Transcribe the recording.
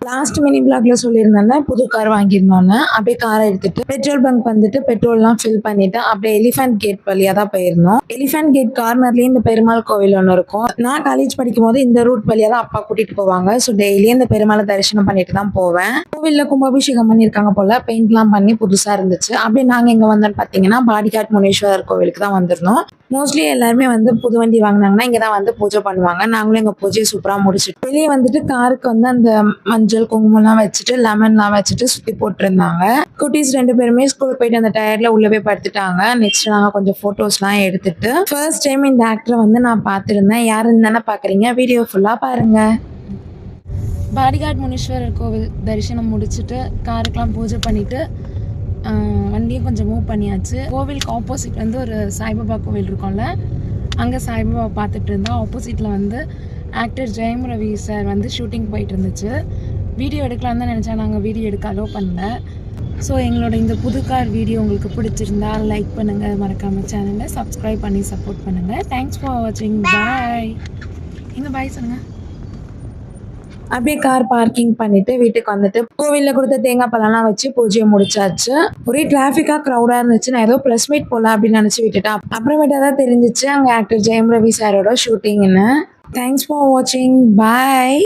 Last mini பிளாக்ல சொல்லியிருந்தேன்ல புது car வாங்கியிருந்தோன்னு. அப்படியே காரை எடுத்துட்டு பெட்ரோல் பங்க் வந்துட்டு பெட்ரோல்லாம் ஃபில் பண்ணிட்டு அப்படியே எலிஃபென்ட் கேட் வழியா தான் போயிருந்தோம். எலிஃபென்ட் கேட் கார்னர்லயே இந்த பெருமாள் கோவில் ஒன்று இருக்கும். நான் காலேஜ் படிக்கும் போது இந்த ரூட் வழியா தான் அப்பா கூட்டிட்டு போவாங்க. ஸோ டெய்லியும் இந்த பெருமாளை தரிசனம் பண்ணிட்டு தான் போவேன். கோவில்ல கும்பாபிஷேகம் பண்ணியிருக்காங்க போல, பெயிண்ட்லாம் பண்ணி புதுசா இருந்துச்சு. அப்படியே நாங்க எங்க வந்தோம்னு பாத்தீங்கன்னா பாடிகாட் முனீஸ்வரர் கோவிலுக்கு தான் வந்திருந்தோம். மோஸ்ட்லி எல்லாருமே வந்து புது வண்டி வாங்கினாங்கன்னா இங்கே தான் வந்து பூஜை பண்ணுவாங்க. நாங்களும் எங்கள் பூஜையை சூப்பராக முடிச்சுட்டு வெளியே வந்துட்டு காருக்கு வந்து அந்த மஞ்சள் குங்குமம்லாம் வச்சுட்டு லெமன்லாம் வச்சுட்டு சுற்றி போட்டிருந்தாங்க. குட்டீஸ் 2 பேருமே ஸ்கூலுக்கு போயிட்டு அந்த டயர்ல உள்ள போய் படுத்துட்டாங்க. நெக்ஸ்ட் நாங்கள் கொஞ்சம் ஃபோட்டோஸ்லாம் எடுத்துட்டு ஃபர்ஸ்ட் டைம் இந்த ஆக்டரை வந்து நான் பார்த்துருந்தேன். யாருன்னு தானே பார்க்குறீங்க, வீடியோ ஃபுல்லாக பாருங்க. பாடிகாட் முனீஸ்வரர் கோவில் தரிசனம் முடிச்சுட்டு காருக்கெலாம் பூஜை பண்ணிட்டு வண்டியும் கொஞ்சம் மூவ் பண்ணியாச்சு. கோவிலுக்கு ஆப்போசிட் வந்து ஒரு சாய்பாபா கோவில் இருக்கும்ல, அங்கே சாய்பாபா பார்த்துட்டு இருந்தோம். ஆப்போசிட்டில் வந்து ஆக்டர் ஜெயம் ரவி சார் வந்து ஷூட்டிங் போயிட்டு இருந்துச்சு. வீடியோ எடுக்கலான்னு தான் நினச்சா நாங்கள் வீடியோ எடுக்க அலோவ் பண்ணல. ஸோ எங்களோட இந்த புது கார் வீடியோ உங்களுக்கு பிடிச்சிருந்தா லைக் பண்ணுங்கள், மறக்காமல் சேனலை சப்ஸ்கிரைப் பண்ணி சப்போர்ட் பண்ணுங்கள். தேங்க்ஸ் ஃபார் வாட்சிங். பாய். எங்கே பாய் சொல்லுங்கள். அப்படியே கார் பார்க்கிங் பண்ணிட்டு வீட்டுக்கு வந்துட்டு கோவிலில் கொடுத்த தேங்காய் பழம்லாம் வச்சு பூஜையை முடிச்சாச்சு. ஒரே டிராஃபிக்காக க்ரௌடாக இருந்துச்சு. நான் ஏதோ ப்ளஸ் மீட் போகலாம் அப்படின்னு நினச்சி விட்டுட்டேன். அப்புறமேட்டா தான் தெரிஞ்சிச்சு அங்கே ஆக்டர் ஜெயம் ரவி சாரோட ஷூட்டிங்னு. தேங்க்ஸ் ஃபார் வாட்சிங். பாய்.